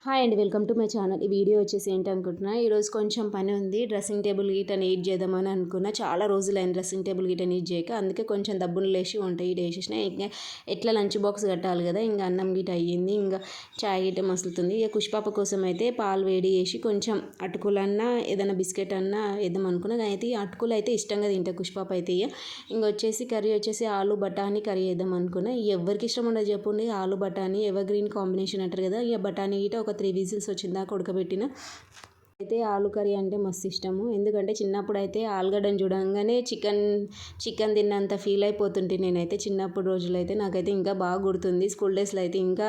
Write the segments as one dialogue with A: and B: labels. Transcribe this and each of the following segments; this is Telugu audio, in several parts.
A: హాయ్ అండి, వెల్కమ్ టు మై ఛానల్. ఈ వీడియో వచ్చేసి ఏంటి అనుకుంటున్నా, ఈరోజు కొంచెం పని ఉంది. డ్రెస్సింగ్ టేబుల్ గీట నీట్ చేద్దామని అనుకున్నా. చాలా రోజులైంది డ్రెస్సింగ్ టేబుల్ గీట నీట్ చేయక. అందుకే కొంచెం దబ్బులు లేచి వంట గీట వేసేసిన. ఇంకా ఎట్లా లంచ్ బాక్స్ కట్టాలి కదా, ఇంకా అన్నం గీట అయ్యింది, ఇంకా చాయ్ గీట మసులుతుంది. ఇక కుష్పాప కోసం అయితే పాలు వేడి చేసి కొంచెం అటుకులన్నా ఏదైనా బిస్కెట్ అన్నా వేద్దాం అనుకున్నా. అయితే అటుకులు అయితే ఇష్టంగా తింటా కుష్పాప అయితే. ఇంకా వచ్చేసి కర్రీ వచ్చేసి ఆలు బఠానీ కర్రీ వేద్దాం అనుకున్నా. ఎవరికి ఇష్టం ఉండదు చెప్పండి, ఆలు బఠానీ ఎవర్ గ్రీన్ కాంబినేషన్ అంటారు కదా. ఇక బఠానీ గీట ఒక 3 విజిల్స్ వచ్చిందాక ఉడకబెట్టిన. అయితే ఆలు కర్రీ అంటే మస్తు ఇష్టము. ఎందుకంటే చిన్నప్పుడు అయితే ఆలుగడ్డను చూడంగానే చికెన్ తిన్నంత ఫీల్ అయిపోతుంటే నేనైతే చిన్నప్పుడు రోజులైతే నాకైతే ఇంకా బాగా గుర్తుంది. స్కూల్ డేస్లో అయితే ఇంకా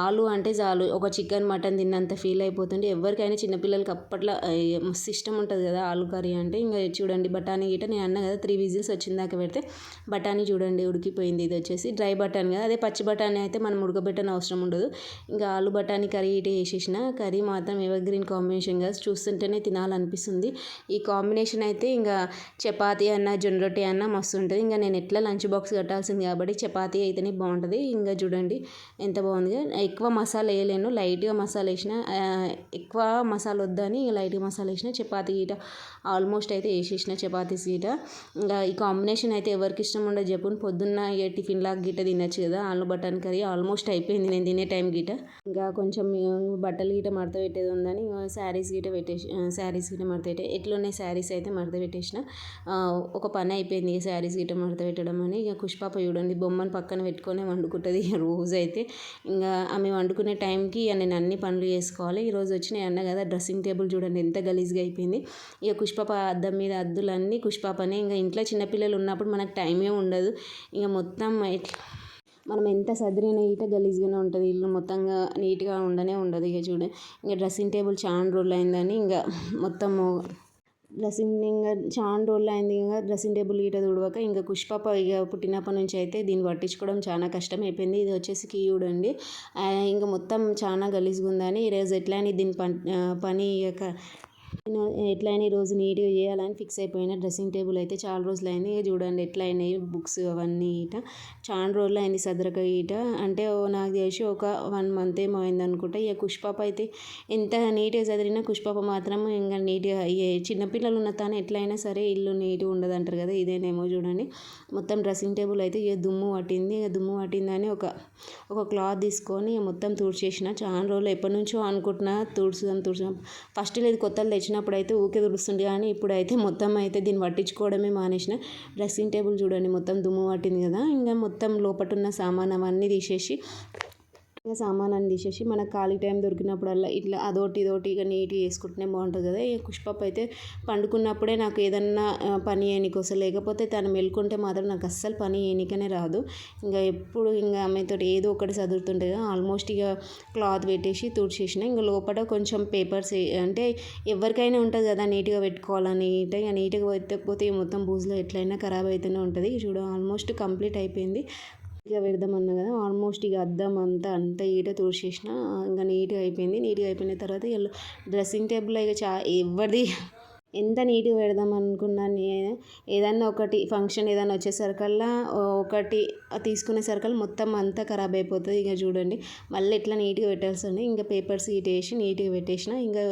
A: ఆలు అంటే చాలు ఒక చికెన్ మటన్ తిన్నంత ఫీల్ అయిపోతుంటే. ఎవరికైనా చిన్నపిల్లలకి అప్పట్లో మస్తు ఇష్టం ఉంటుంది కదా ఆలు కర్రీ అంటే. ఇంకా చూడండి బఠానీ గిట నేను అన్నా కదా 3 విజిల్స్ వచ్చిందాక పెడితే బఠానీ చూడండి ఉడికిపోయింది. ఇది వచ్చేసి డ్రై బఠానీ కదా, అదే పచ్చి బఠానీ అయితే మనం ఉడకబెట్టని అవసరం ఉండదు. ఇంకా ఆలు బఠానీ కర్రీ ఇటే వేసేసిన. కర్రీ మాత్రం ఎవర్ గ్రీన్ కాంబినేషన్ చూస్తుంటేనే తినాలనిపిస్తుంది. ఈ కాంబినేషన్ అయితే ఇంకా చపాతీ అన్న జొన్న రొట్టె అన్న మస్తు ఉంటుంది. ఇంకా నేను ఎట్లా లంచ్ బాక్స్ కట్టాల్సింది కాబట్టి చపాతీ అయితేనే బాగుంటుంది. ఇంకా చూడండి ఎంత బాగుంది. ఎక్కువ మసాలా వేయలేను, లైట్గా మసాలా వేసిన. ఎక్కువ మసాలా వద్దని లైట్గా మసాలా వేసిన. చపాతీ గీట ఆల్మోస్ట్ అయితే వేసేసిన చపాతీస్ గీట. ఇంకా ఈ కాంబినేషన్ అయితే ఎవరికి ఇష్టం ఉండదు చెప్పుని. పొద్దున్న టిఫిన్ లాగా గిట్ట తినచ్చు కదా. ఆలు బటాన్ కర్రీ ఆల్మోస్ట్ అయిపోయింది నేను తినే టైం గిట. ఇంకా కొంచెం బట్టలు గిట మడత పెట్టేది ఉందని శారీస్ గిట మడత పెట్టే. ఎట్లున్నాయి శారీస్ అయితే మడత పెట్టేసిన. ఒక పని అయిపోయింది శారీస్ గిట మడత పెట్టడం అని. ఇక కుష్పాప చూడండి బొమ్మను పక్కన పెట్టుకొని వండుకుంటుంది రోజు అయితే. ఇంకా ఆమె వండుకునే టైంకి నేను అన్ని పనులు చేసుకోవాలి. ఈరోజు వచ్చి నేను అన్న కదా డ్రెస్సింగ్ టేబుల్ చూడండి ఎంత గలీజ్గా అయిపోయింది. ఇక కుష్పాప అద్దం మీద అద్దులన్నీ కుష్పాపనే. ఇంకా ఇంట్లో చిన్నపిల్లలు ఉన్నప్పుడు మనకు టైమే ఉండదు. ఇక మొత్తం మనం ఎంత సదిరినా ఈట గలీజ్గానే ఉంటుంది. ఇల్లు మొత్తంగా నీట్గా ఉండదు. ఇక చూడ ఇంకా డ్రెస్సింగ్ టేబుల్ చాలా రోజులు అయిందని ఇంకా మొత్తము ఇంకా చాలా రోజులు అయింది. ఇంకా డ్రెస్సింగ్ టేబుల్ గీట తుడవక ఇంకా కుష్పాప ఇక పుట్టినప్పటి నుంచి అయితే దీన్ని పట్టించుకోవడం చాలా కష్టం అయిపోయింది. ఇది వచ్చేసి కీ చూడండి ఇంకా మొత్తం చాలా గలీజ్గా ఉందని ఈరోజు ఎట్లయినా దీని పని నేను ఎట్లయినా ఈరోజు నీట్గా చేయాలని ఫిక్స్ అయిపోయిన. డ్రెస్సింగ్ టేబుల్ అయితే చాలా రోజులు అయింది. ఇక చూడండి ఎట్లా అయినాయి బుక్స్ అవన్నీ ఈట. చాలా రోజులు అయింది సదరక ఈట. అంటే నాకు తెలిసి ఒక 1 మంత్ ఏమో అయింది అనుకుంటా. ఇక కుష్పాప అయితే ఎంత నీట్గా చదివినా కుష్పాప మాత్రం ఇంకా నీట్గా చిన్నపిల్లలు ఉన్న తాను ఎట్లయినా సరే ఇల్లు నీట్గా ఉండదు అంటారు కదా. ఇదేనేమో చూడండి మొత్తం డ్రెస్సింగ్ టేబుల్ అయితే ఇక దుమ్ము పట్టింది. ఇక దుమ్ము పట్టిందని ఒక క్లాత్ తీసుకొని మొత్తం తుడిచేసిన. చాలా రోజులు ఎప్పటి నుంచో అనుకుంటున్నా తుడుచుదాం. ఫస్ట్ లేదు కొత్తలు తెచ్చినప్పుడు అయితే ఊకే తుడుస్తుండే, కానీ ఇప్పుడైతే మొత్తం అయితే దీన్ని పట్టించుకోవడమే మానేసిన. డ్రెస్సింగ్ టేబుల్ చూడండి మొత్తం దుమ్ము పట్టింది కదా. ఇంకా మొత్తం లోపట ఉన్న సామాన్ అవన్నీ తీసేసి సామానాన్ని తీసేసి మనకు ఖాళీ టైం దొరికినప్పుడల్లా ఇట్లా అదోటి ఇదోటి ఇక నీట్గా చేసుకుంటూనే బాగుంటుంది కదా. ఈ కుష్పాప అయితే పండుకున్నప్పుడే నాకు ఏదన్నా పని చేయనీకి వస్తుంది. లేకపోతే తను మెలుకుంటే మాత్రం నాకు అస్సలు పని చేయనీకనే రాదు. ఇంకా ఎప్పుడు ఇంకా ఆమెతో ఏదో ఒకటి చదువుతుంటే ఆల్మోస్ట్ ఇక క్లాత్ పెట్టేసి తుడిచేసిన. ఇంకా లోపల కొంచెం పేపర్స్ అంటే ఎవరికైనా ఉంటుంది కదా నీట్గా పెట్టుకోవాలని. ఇక నీట్గా పెట్టకపోతే మొత్తం బూజులో ఎట్లయినా ఖరాబ్ అయితేనే ఉంటుంది. చూడ ఆల్మోస్ట్ కంప్లీట్ అయిపోయింది. ఇక పెడదామన్నా కదా ఆల్మోస్ట్ ఇక అద్దం అంతా ఈట తుడిచేసిన. ఇంకా నీట్గా అయిపోయింది. నీట్గా అయిపోయిన తర్వాత డ్రెస్సింగ్ టేబుల్ ఇక ఎవరిది ఎంత నీట్గా పెడదాం అనుకున్నా ఏదన్నా ఒకటి ఫంక్షన్ ఏదైనా వచ్చేసరికల్లా ఒకటి తీసుకునేసరికల్లా మొత్తం అంతా ఖరాబ్ అయిపోతుంది. ఇక చూడండి మళ్ళీ ఎట్లా నీట్గా పెట్టాల్సింది. ఇంకా పేపర్స్ ఇటు వేసి నీట్గా పెట్టేసిన. ఇంకా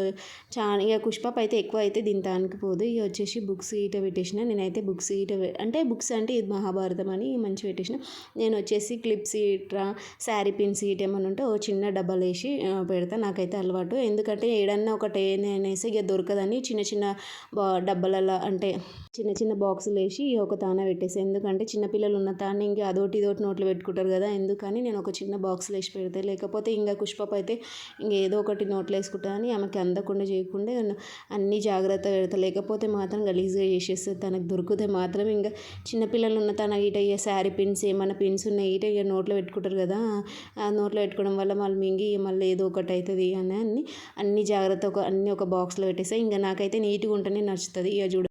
A: ఇక కుష్పాప అయితే ఎక్కువ అయితే దీనికి పోదు. ఇక వచ్చేసి బుక్స్ ఈట పెట్టేసిన. నేనైతే బుక్స్ అంటే ఇది మహాభారతం అని మంచి పెట్టేసిన. నేను వచ్చేసి క్లిప్స్ ఇట్లా శారీ పిన్స్ ఏమన్నా ఉంటే ఓ చిన్న డబ్బాలు వేసి పెడతా. నాకైతే అలవాటు. ఎందుకంటే ఏడన్నా ఒకటి అనేసి ఇక దొరకదని చిన్న డబ్బాలలో అంటే చిన్న బాక్సులు వేసి ఒక తాన పెట్టేసి. ఎందుకంటే చిన్నపిల్లలు ఉన్న తాను ఇంకా అదోటి ఇదోటి నోట్లో పెట్టుకుంటారు కదా. ఎందుకని నేను ఒక చిన్న బాక్సులు వేసి పెడతాను. లేకపోతే ఇంకా కుష్పాప అయితే ఏదో ఒకటి నోట్లో వేసుకుంటా అని ఆమెకి అందకుండా చేయకుండా అన్నీ జాగ్రత్తగా పెడతా. లేకపోతే మాత్రం గలీజ్గా చేసేస్తుంది. తనకు దొరికితే మాత్రం ఇంకా చిన్నపిల్లలు ఉన్న తన ఇట శారీ పిన్స్ ఏమైనా పిన్స్ ఉన్నాయి ఇట ఇక నోట్లో పెట్టుకుంటారు కదా. ఆ నోట్లో పెట్టుకోవడం వల్ల మళ్ళీ మింగి మళ్ళీ ఏదో ఒకటి అవుతుంది అని అన్ని జాగ్రత్త అన్నీ ఒక బాక్స్లో పెట్టేస్తాయి. ఇంకా నాకైతే నీట్గా ఉంటేనే నచ్చుతుంది. ఇక చూడ